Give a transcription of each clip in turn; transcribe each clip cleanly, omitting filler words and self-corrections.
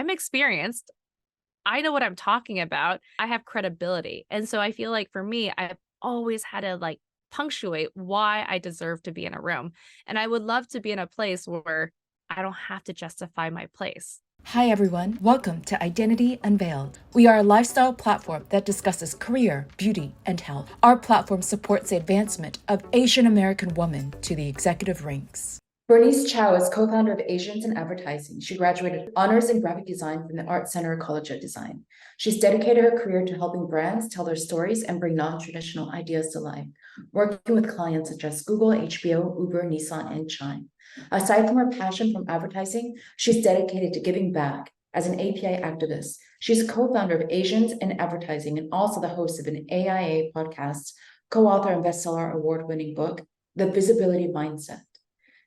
I'm experienced. I know what I'm talking about. I have credibility. And so I feel like for me, I've always had to like punctuate why I deserve to be in a room. And I would love to be in a place where I don't have to justify my place. Hi everyone, welcome to Identity Unveiled. We are a lifestyle platform that discusses career, beauty, and health. Our platform supports the advancement of Asian American women to the executive ranks. Bernice Chao is co-founder of Asians in Advertising. She graduated honors in graphic design from the Art Center College of Design. She's dedicated her career to helping brands tell their stories and bring non-traditional ideas to life, working with clients such as Google, HBO, Uber, Nissan, and Chime. Aside from her passion from advertising, she's dedicated to giving back. As an API activist, she's co-founder of Asians in Advertising and also the host of an AIA podcast, co-author and bestseller award-winning book, The Visibility Mindset.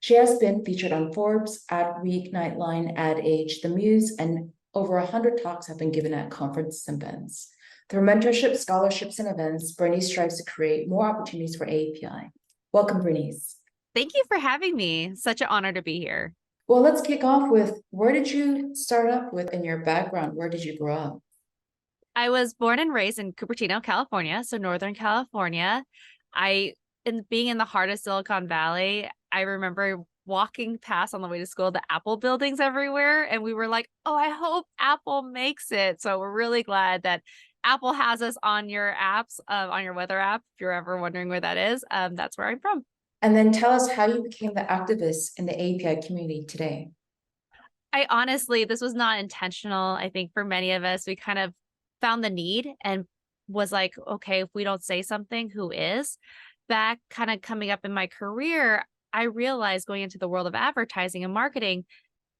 She has been featured on Forbes, Adweek, Nightline, Ad Age, The Muse, and over 100 talks have been given at conferences and events. Through mentorship, scholarships, and events, Bernice strives to create more opportunities for AAPI. Welcome, Bernice. Thank you for having me. Such an honor to be here. Well, let's kick off with, where did you start up with in your background? Where did you grow up? I was born and raised in Cupertino, California, so Northern California. Being in the heart of Silicon Valley, I remember walking past on the way to school the Apple buildings everywhere, and we were like, oh, I hope Apple makes it. So we're really glad that Apple has us on your apps, on your weather app. If you're ever wondering where that is, that's where I'm from. And then tell us how you became the activist in the API community today. This was not intentional. I think for many of us, we kind of found the need and was like, okay, if we don't say something, who is? Back kind of coming up in my career, I realized going into the world of advertising and marketing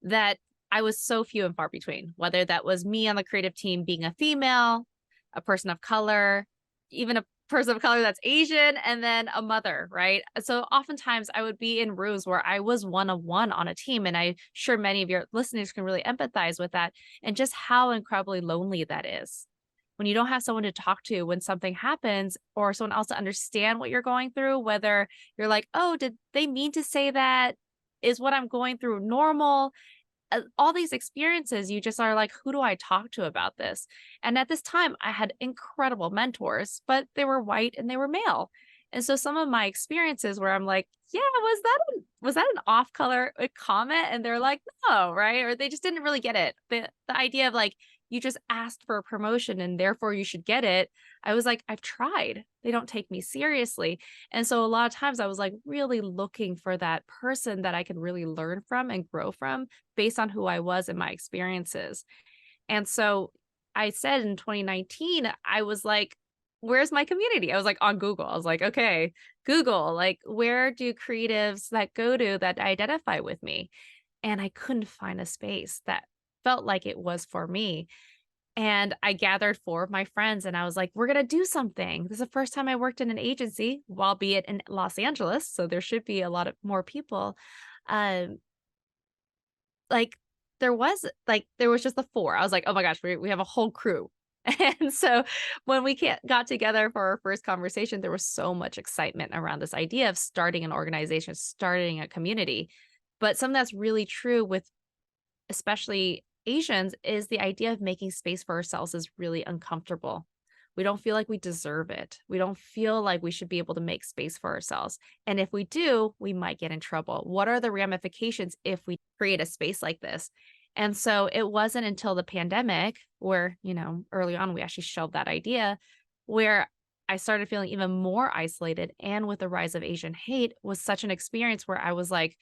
that I was so few and far between, whether that was me on the creative team being a female, a person of color, even a person of color that's Asian, and then a mother, right? So oftentimes I would be in rooms where I was one of one on a team. And I'm sure many of your listeners can really empathize with that and just how incredibly lonely that is. When you don't have someone to talk to when something happens or someone else to understand what you're going through, whether you're like, oh, did they mean to say that? Is what I'm going through normal? All these experiences, you just are like, who do I talk to about this? And at this time, I had incredible mentors, but they were white and they were male. And so some of my experiences where I'm like, yeah, was that an off color comment? And they're like, no, right? Or they just didn't really get it. The idea of like, you just asked for a promotion and therefore you should get it. I was like, I've tried. They don't take me seriously. And so a lot of times I was like really looking for that person that I could really learn from and grow from based on who I was and my experiences. And so I said in 2019, I was like, where's my community? I was like on Google. I was like, okay, Google, like where do creatives that go to that identify with me? And I couldn't find a space that felt like it was for me. And I gathered 4 of my friends and I was like, we're going to do something. This is the first time I worked in an agency, albeit in Los Angeles. So there should be a lot of more people. Um, like there was just the 4. I was like, oh my gosh, we have a whole crew. And so when we got together for our first conversation, there was so much excitement around this idea of starting an organization, starting a community. But something that's really true with especially Asians is the idea of making space for ourselves is really uncomfortable. We don't feel like we deserve it. We don't feel like we should be able to make space for ourselves. And if we do, we might get in trouble. What are the ramifications if we create a space like this? And so it wasn't until the pandemic where, early on, we actually shelved that idea, where I started feeling even more isolated. And with the rise of Asian hate was such an experience where I was like,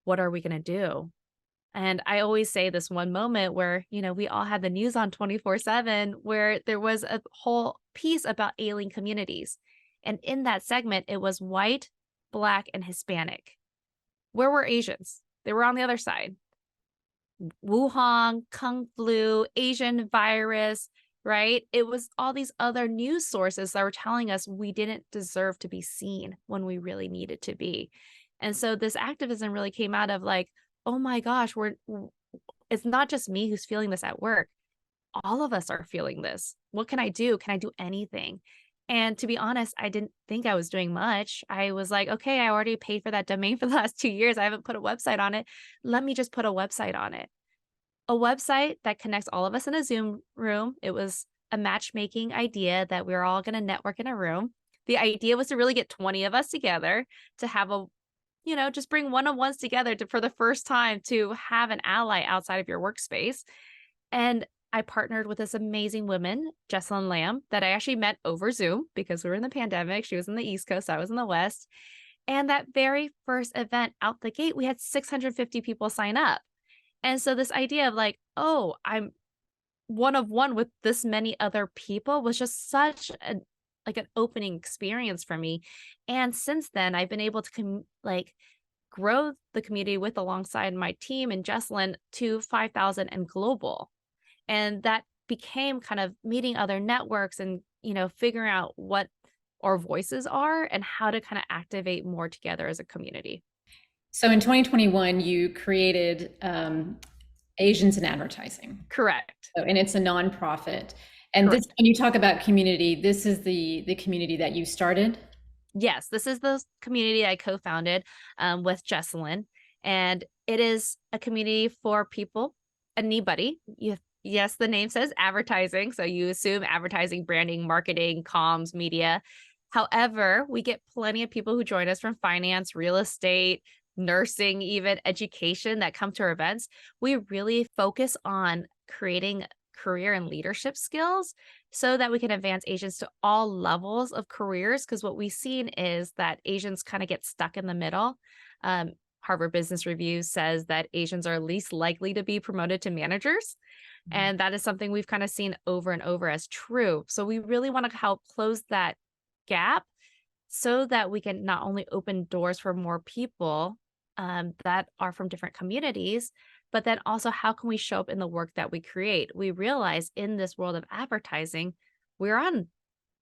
what are we going to do? And I always say this one moment where, we all had the news on 24/7, where there was a whole piece about alien communities. And in that segment, it was white, Black, and Hispanic. Where were Asians? They were on the other side. Wuhan, Kung flu, Asian virus, right? It was all these other news sources that were telling us we didn't deserve to be seen when we really needed to be. And so this activism really came out of like, oh my gosh, it's not just me who's feeling this at work. All of us are feeling this. What can I do? Can I do anything? And to be honest, I didn't think I was doing much. I was like, okay, I already paid for that domain for the last 2 years. I haven't put a website on it. Let me just put a website on it. a website that connects all of us in a Zoom room. It was a matchmaking idea that we were all going to network in a room. The idea was to really get 20 of us together to have a, just bring one-on-ones together for the first time to have an ally outside of your workspace. And I partnered with this amazing woman, Jessalyn Lamb, that I actually met over Zoom because we were in the pandemic. She was in the East Coast, I was in the West. And that very first event out the gate, we had 650 people sign up. And so this idea of like, oh, I'm one of one with this many other people was just such a like an opening experience for me. And since then, I've been able to grow the community with alongside my team and Jessalyn to 5,000 and global. And that became kind of meeting other networks and, figuring out what our voices are and how to kind of activate more together as a community. So in 2021, you created Asians in Advertising. Correct. And it's a nonprofit. And Correct. this, when you talk about community, this is the community that you started? Yes, this is the community I co-founded with Jessalyn. And it is a community for people, anybody. Yes, the name says advertising. So you assume advertising, branding, marketing, comms, media. However, we get plenty of people who join us from finance, real estate, nursing, even education that come to our events. We really focus on creating career and leadership skills so that we can advance Asians to all levels of careers. Because what we've seen is that Asians kind of get stuck in the middle. Harvard Business Review says that Asians are least likely to be promoted to managers. And that is something we've kind of seen over and over as true. So we really want to help close that gap so that we can not only open doors for more people that are from different communities, but then also how can we show up in the work that we create? We realize in this world of advertising, we're on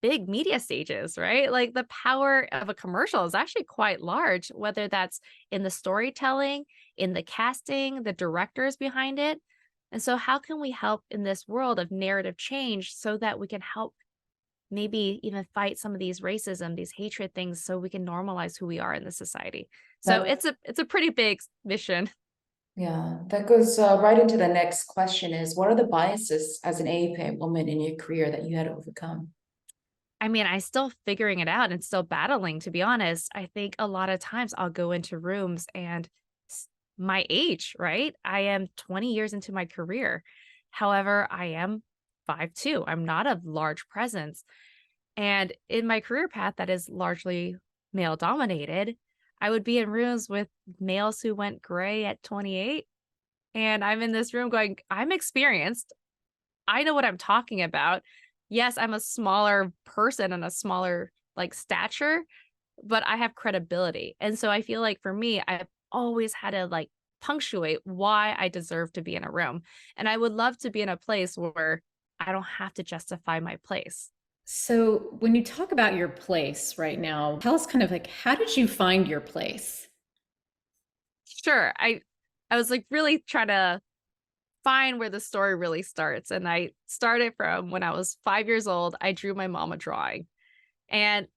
big media stages, right? Like the power of a commercial is actually quite large, whether that's in the storytelling, in the casting, the directors behind it. And so how can we help in this world of narrative change so that we can help maybe even fight some of these racism, these hatred things so we can normalize who we are in the society. So it's a pretty big mission. Yeah, that goes right into the next question is, what are the biases as an AAPI woman in your career that you had to overcome? I mean, I still figuring it out and still battling, to be honest. I think a lot of times I'll go into rooms and my age, right? I am 20 years into my career. However, I am 5'2". I'm not a large presence. And in my career path that is largely male dominated, I would be in rooms with males who went gray at 28. And I'm in this room going, I'm experienced. I know what I'm talking about. Yes, I'm a smaller person and a smaller stature, but I have credibility. And so I feel like for me, I've always had to punctuate why I deserve to be in a room. And I would love to be in a place where I don't have to justify my place. So when you talk about your place right now, tell us kind of how did you find your place? Sure. I was really trying to find where the story really starts. And I started from when I was 5 years old. I drew my mom a drawing. And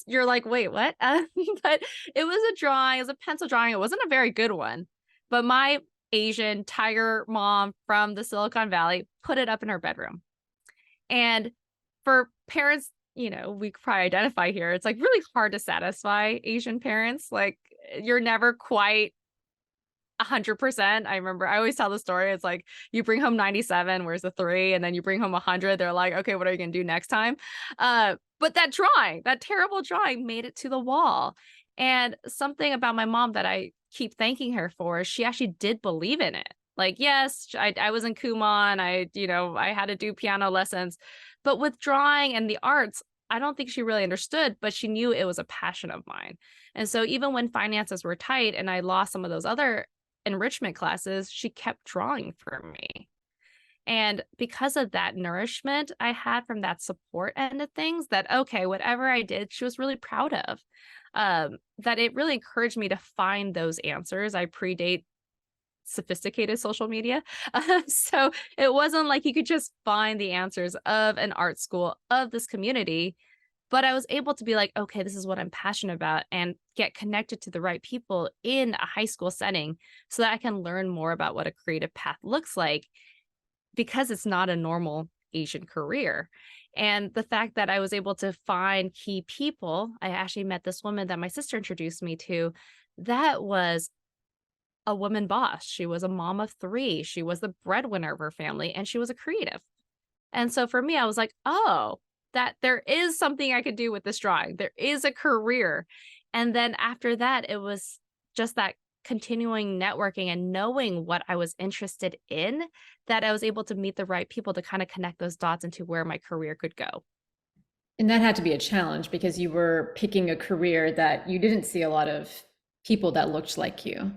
you're like, wait, what? But it was a drawing, it was a pencil drawing. It wasn't a very good one. But my Asian tiger mom from the Silicon Valley put it up in her bedroom. And for parents, we could probably identify here. It's really hard to satisfy Asian parents. You're never quite 100%. I remember I always tell the story. It's you bring home 97, where's the 3? And then you bring home 100. They're like, okay, what are you going to do next time? But that terrible drawing made it to the wall. And something about my mom that I keep thanking her for, she actually did believe in it. Yes, I was in Kumon. I had to do piano lessons, but with drawing and the arts, I don't think she really understood, but she knew it was a passion of mine. And so even when finances were tight and I lost some of those other enrichment classes, she kept drawing for me. And because of that nourishment I had from that support end of things, that, okay, whatever I did, she was really proud of, that it really encouraged me to find those answers. I predate sophisticated social media. So it wasn't like you could just find the answers of an art school of this community, But I was able to be like, okay, this is what I'm passionate about and get connected to the right people in a high school setting so that I can learn more about what a creative path looks like because it's not a normal Asian career. And the fact that I was able to find key people, I actually met this woman that my sister introduced me to, that was a woman boss. She was a mom of three. She was the breadwinner of her family, and she was a creative. And so for me, I was like, oh, that there is something I could do with this drawing. There is a career. And then after that, it was just that continuing networking and knowing what I was interested in that I was able to meet the right people to kind of connect those dots into where my career could go. And that had to be a challenge because you were picking a career that you didn't see a lot of people that looked like you.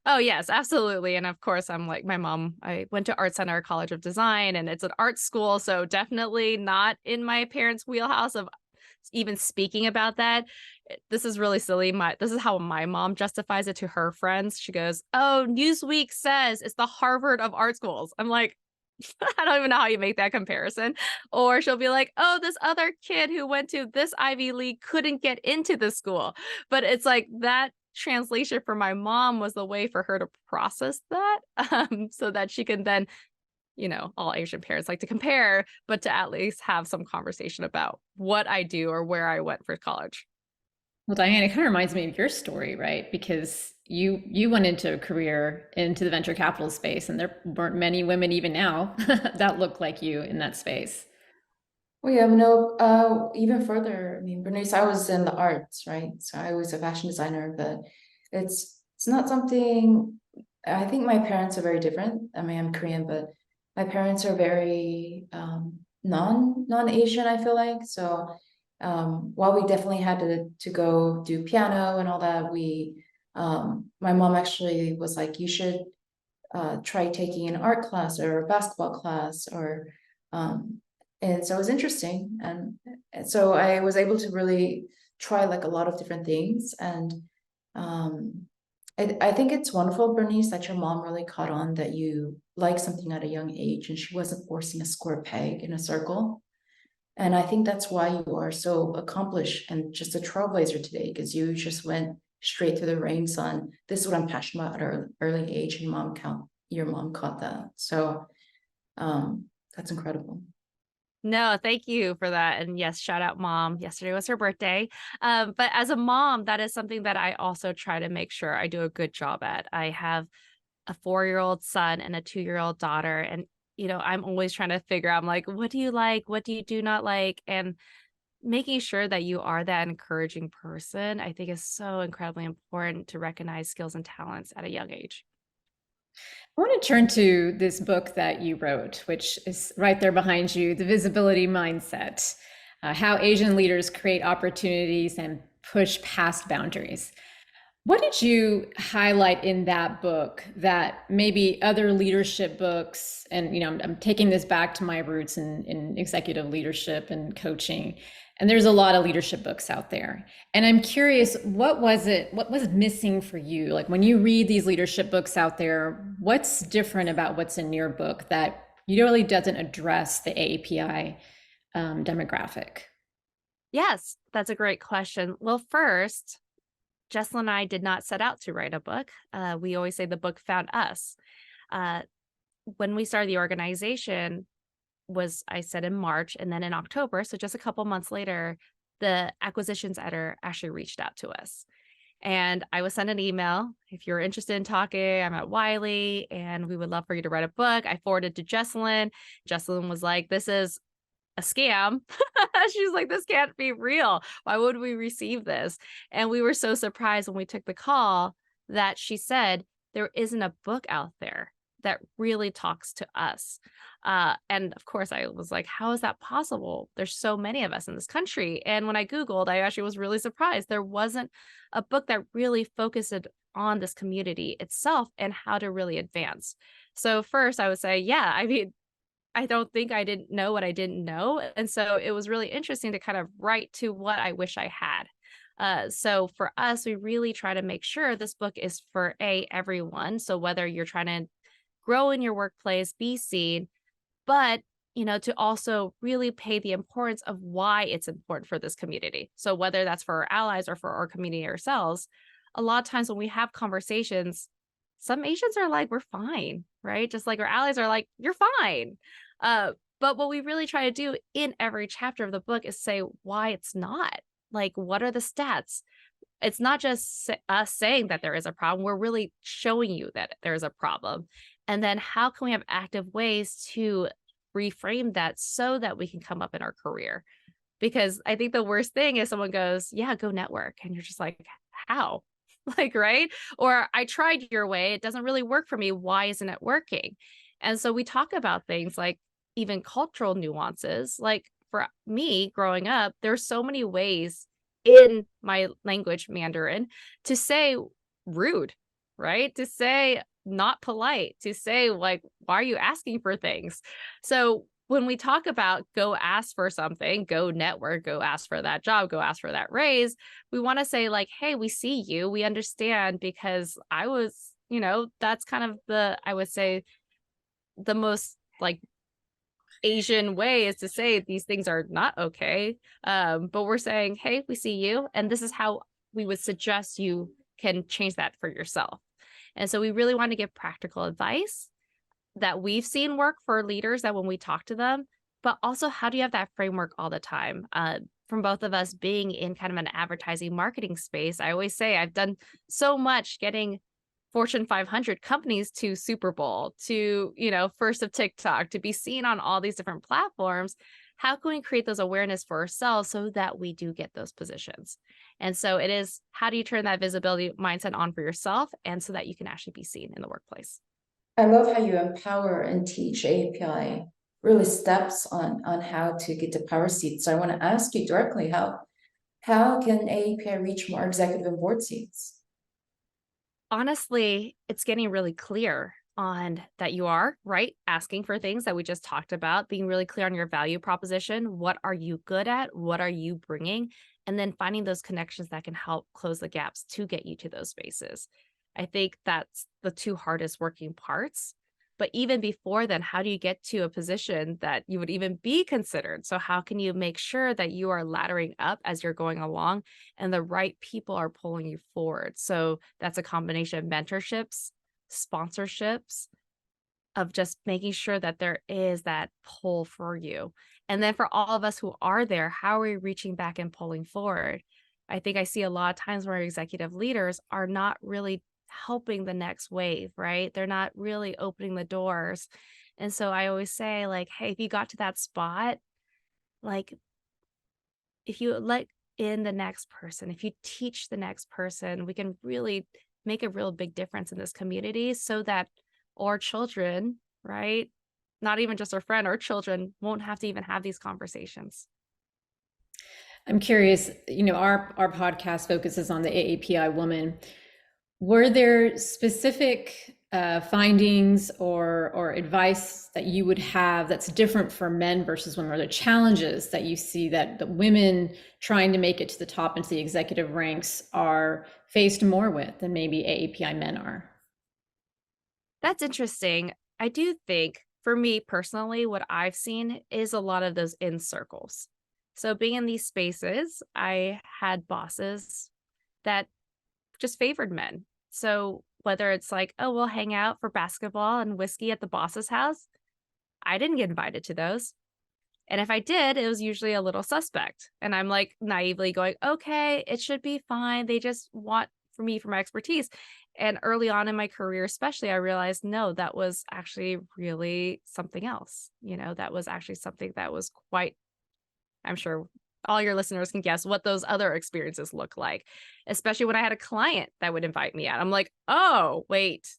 Oh, yes, absolutely. And of course, I'm like my mom, I went to Art Center College of Design and it's an art school. So definitely not in my parents' wheelhouse of even speaking about that. This is really silly. This is how my mom justifies it to her friends. She goes, "Oh, Newsweek says it's the Harvard of art schools." I'm like, I don't even know how you make that comparison. Or she'll be like, "Oh, this other kid who went to this Ivy League couldn't get into the school." But it's like that translation for my mom was the way for her to process that, so that she can then, all Asian parents like to compare, but to at least have some conversation about what I do or where I went for college. Well, Diane, it kind of reminds me of your story, right? Because you went into a career into the venture capital space, and there weren't many women even now that look like you in that space. Well, yeah, even further, I mean, Bernice, I was in the arts, right? So I was a fashion designer, but it's not something, I think my parents are very different. I mean, I'm Korean, but my parents are very non-Asian, I feel like. So while we definitely had to go do piano and all that, my mom actually was like, you should try taking an art class or a basketball class or and so it was interesting, and so I was able to really try like a lot of different things. And um I think it's wonderful, Bernice, that your mom really caught on that you like something at a young age and she wasn't forcing a square peg in a circle. And I think that's why you are so accomplished and just a trailblazer today, because you just went straight through the reins on this is what I'm passionate about at an early age, and your mom caught that. So that's incredible. No, thank you for that. And yes, shout out mom. Yesterday was her birthday. But as a mom, that is something that I also try to make sure I do a good job at. I have a 4-year-old son and a 2-year-old daughter. And, I'm always trying to figure out, I'm like, what do you like? What do you do not like? And making sure that you are that encouraging person, I think is so incredibly important to recognize skills and talents at a young age. I want to turn to this book that you wrote, which is right there behind you, The Visibility Mindset, How Asian Leaders Create Opportunities and Push Past Boundaries. What did you highlight in that book that maybe other leadership books, and I'm taking this back to my roots in executive leadership and coaching, and there's a lot of leadership books out there. And I'm curious, what was missing for you? Like when you read these leadership books out there, what's different about what's in your book that really doesn't address the AAPI demographic? Yes, that's a great question. Well, first, Jessalyn and I did not set out to write a book. We always say the book found us. Uh, when we started the organization was, I said, in March, and then in October, so just a couple months later, the acquisitions editor actually reached out to us. And I was sent an email. If you're interested in talking, I'm at Wiley and we would love for you to write a book. I forwarded to Jessalyn. Jessalyn was like, this is a scam. She's like, this can't be real. Why would we receive this? And we were so surprised when we took the call that she said, there isn't a book out there that really talks to us. And of course, I was like, how is that possible? There's so many of us in this country. And when I Googled, I actually was really surprised. There wasn't a book that really focused on this community itself and how to really advance. So first, I would say, yeah, I mean, I don't think I didn't know what I didn't know. And so it was really interesting to kind of write to what I wish I had. So for us, we really try to make sure this book is for everyone. So whether you're trying to grow in your workplace, be seen, but to also really pay the importance of why it's important for this community. So whether that's for our allies or for our community ourselves, a lot of times when we have conversations, some Asians are like, we're fine, right? Just like our allies are like, you're fine. But what we really try to do in every chapter of the book is say why it's not. Like, what are the stats? It's not just us saying that there is a problem. We're really showing you that there is a problem. And then how can we have active ways to reframe that so that we can come up in our career? Because I think the worst thing is someone goes, yeah, go network. And you're just like, how? Like, right? Or I tried your way. It doesn't really work for me. Why isn't it working? And so we talk about things like even cultural nuances. Like for me growing up, there's so many ways in my language, Mandarin, to say rude, right? To say not polite, to say, like, why are you asking for things? So when we talk about go ask for something, go network, go ask for that job, go ask for that raise, we want to say, like, hey, we see you, we understand, because I was, that's kind of I would say, the most like Asian way is to say these things are not okay. But we're saying, hey, we see you, and this is how we would suggest you can change that for yourself. And so we really want to give practical advice that we've seen work for leaders that when we talk to them, but also how do you have that framework all the time? From both of us being in kind of an advertising marketing space, I always say I've done so much getting Fortune 500 companies to Super Bowl, to, first of TikTok, to be seen on all these different platforms. How can we create those awareness for ourselves so that we do get those positions? And so it is, how do you turn that visibility mindset on for yourself and so that you can actually be seen in the workplace? I love how you empower and teach API really steps on how to get to power seats. So I want to ask you directly, how can AAPI reach more executive and board seats? Honestly, it's getting really clear on that you are right asking for things that we just talked about, being really clear on your value proposition. What are you good at? What are you bringing? And then finding those connections that can help close the gaps to get you to those spaces. I think that's the two hardest working parts. But even before then, how do you get to a position that you would even be considered? So, how can you make sure that you are laddering up as you're going along and the right people are pulling you forward? So, that's a combination of mentorships, sponsorships, of just making sure that there is that pull for you. And then for all of us who are there, how are we reaching back and pulling forward? I think I see a lot of times where executive leaders are not really helping the next wave, right? They're not really opening the doors. And so I always say, like, hey, if you got to that spot, like, if you let in the next person, if you teach the next person, we can really make a real big difference in this community so that our children, right? Not even just our friend, our children won't have to even have these conversations. I'm curious, our podcast focuses on the AAPI woman. Were there specific findings or advice that you would have that's different for men versus women? Are there challenges that you see that the women trying to make it to the top into the executive ranks are faced more with than maybe AAPI men are? That's interesting. I do think for me personally, what I've seen is a lot of those in circles. So being in these spaces, I had bosses that just favored men. So whether it's like, oh, we'll hang out for basketball and whiskey at the boss's house, I didn't get invited to those. And if I did, it was usually a little suspect. And I'm like naively going, okay, it should be fine. They just want for me for my expertise. And early on in my career, especially, I realized no, that was actually really something else. That was actually something that was quite, I'm sure all your listeners can guess what those other experiences look like, especially when I had a client that would invite me out. I'm like, oh, wait,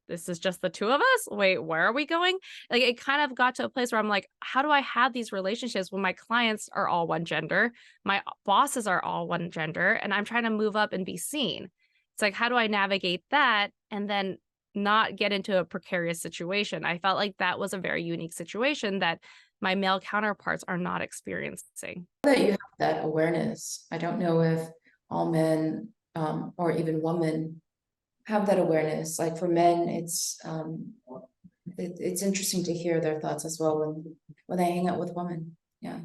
this is just the two of us? Wait, where are we going? Like, it kind of got to a place where I'm like, how do I have these relationships when my clients are all one gender, my bosses are all one gender, and I'm trying to move up and be seen? It's like, how do I navigate that and then not get into a precarious situation? I felt like that was a very unique situation that my male counterparts are not experiencing. That you have that awareness. I don't know if all men or even women have that awareness. Like for men, it's interesting to hear their thoughts as well when they hang out with women. Yeah.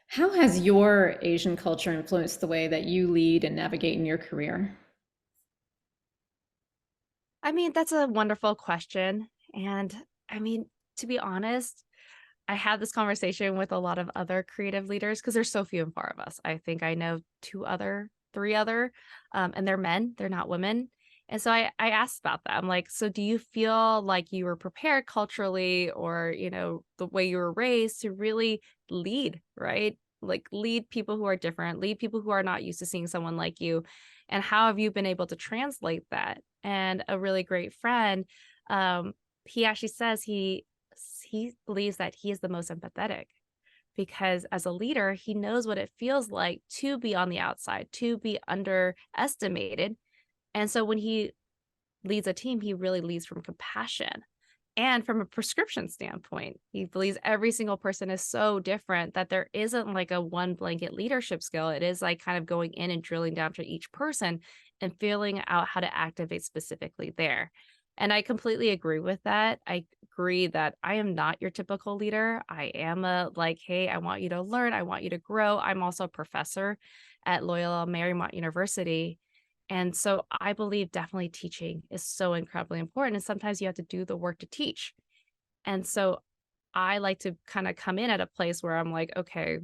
How has your Asian culture influenced the way that you lead and navigate in your career? I mean, that's a wonderful question. And I mean, to be honest, I had this conversation with a lot of other creative leaders because there's so few and far of us. I think I know three other, and they're men, they're not women. And so I asked about that. I'm like, so do you feel like you were prepared culturally or, the way you were raised to really lead, right? Like lead people who are different, lead people who are not used to seeing someone like you. And how have you been able to translate that? And a really great friend, he actually says he believes that he is the most empathetic because as a leader, he knows what it feels like to be on the outside, to be underestimated. And so when he leads a team, he really leads from compassion. And from a prescription standpoint, he believes every single person is so different that there isn't like a one blanket leadership skill. It is like kind of going in and drilling down to each person and feeling out how to activate specifically there. And I completely agree with that. I agree that I am not your typical leader. I am hey, I want you to learn. I want you to grow. I'm also a professor at Loyola Marymount University. And so I believe definitely teaching is so incredibly important. And sometimes you have to do the work to teach. And so I like to kind of come in at a place where I'm like, okay,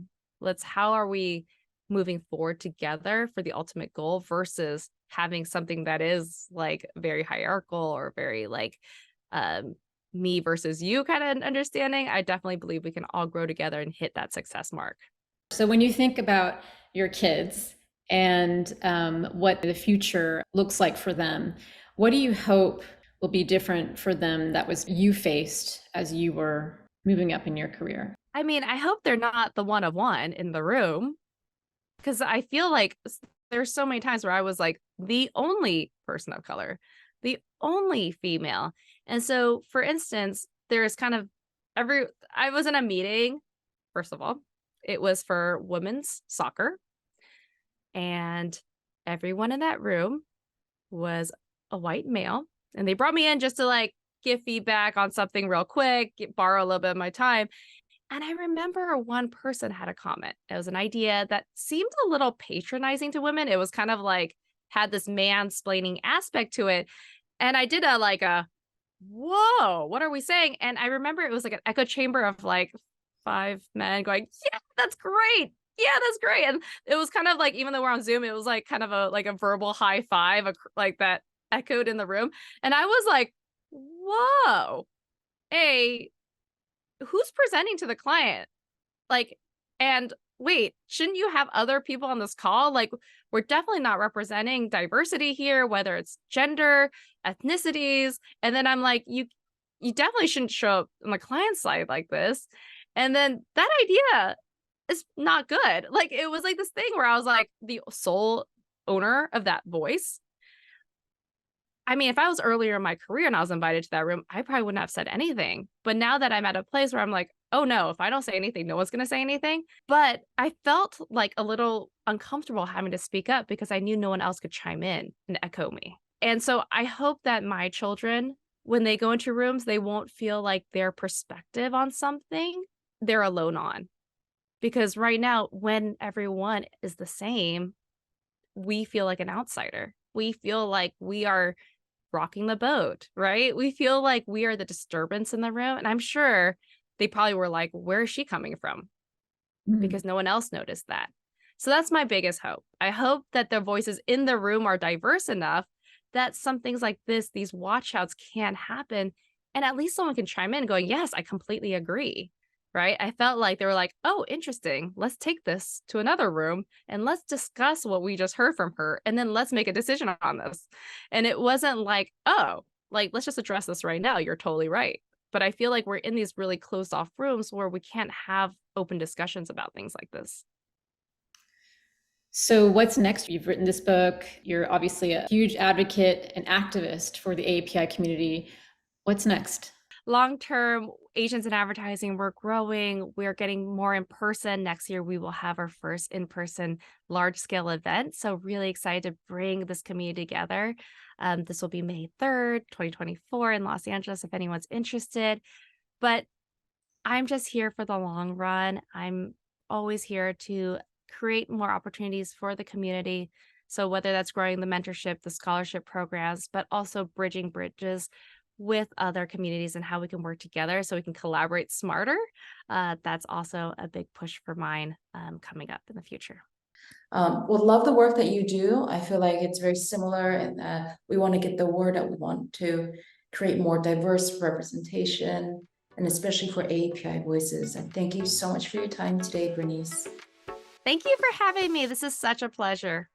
how are we moving forward together for the ultimate goal versus having something that is like very hierarchical or very um, me versus you kind of understanding. I definitely believe we can all grow together and hit that success mark. So when you think about your kids and what the future looks like for them, what do you hope will be different for them that was you faced as you were moving up in your career? I mean, I hope they're not the one of one in the room because I feel like there's so many times where I was like the only person of color, the only female. And so, for instance, there's kind of I was in a meeting, first of all, it was for women's soccer, and everyone in that room was a white male. And they brought me in just to give feedback on something real quick, borrow a little bit of my time. And I remember one person had a comment. It was an idea that seemed a little patronizing to women. It was kind of had this mansplaining aspect to it. And I did whoa, what are we saying? And I remember it was like an echo chamber of 5 men going, yeah, that's great. Yeah, that's great. And it was kind of even though we're on Zoom, it was kind of a verbal high five, that echoed in the room. And I was like, whoa, hey, who's presenting to the client? And wait, shouldn't you have other people on this call? We're definitely not representing diversity here, whether it's gender, ethnicities. And then I'm like, you definitely shouldn't show up on the client side like this. And then that idea is not good. It was this thing where I was the sole owner of that voice. I mean, if I was earlier in my career and I was invited to that room, I probably wouldn't have said anything. But now that I'm at a place where I'm like, oh no, if I don't say anything, no one's going to say anything. But I felt a little uncomfortable having to speak up because I knew no one else could chime in and echo me. And so I hope that my children, when they go into rooms, they won't feel like their perspective on something they're alone on. Because right now, when everyone is the same, we feel like an outsider. We feel like we are rocking the boat, right? We feel like we are the disturbance in the room. And I'm sure they probably were like, where is she coming from? Because no one else noticed that. So that's my biggest hope. I hope that the voices in the room are diverse enough that some things like this, these watch outs can happen. And at least someone can chime in going, yes, I completely agree. Right. I felt like they were like, oh, interesting. Let's take this to another room and let's discuss what we just heard from her. And then let's make a decision on this. And it wasn't let's just address this right now. You're totally right. But I feel like we're in these really closed off rooms where we can't have open discussions about things like this. So what's next? You've written this book. You're obviously a huge advocate and activist for the AAPI community. What's next? Long-term, Asians in advertising, we're growing. We're getting more in person. Next year, we will have our first in-person large-scale event. So really excited to bring this community together. This will be May 3rd, 2024 in Los Angeles, if anyone's interested. But I'm just here for the long run. I'm always here to create more opportunities for the community. So whether that's growing the mentorship, the scholarship programs, but also bridging bridges with other communities and how we can work together so we can collaborate smarter. That's also a big push for mine coming up in the future. Well, love the work that you do. I feel like it's very similar in that we want to get the word out. We want to create more diverse representation, and especially for AAPI voices. And thank you so much for your time today, Bernice. Thank you for having me. This is such a pleasure.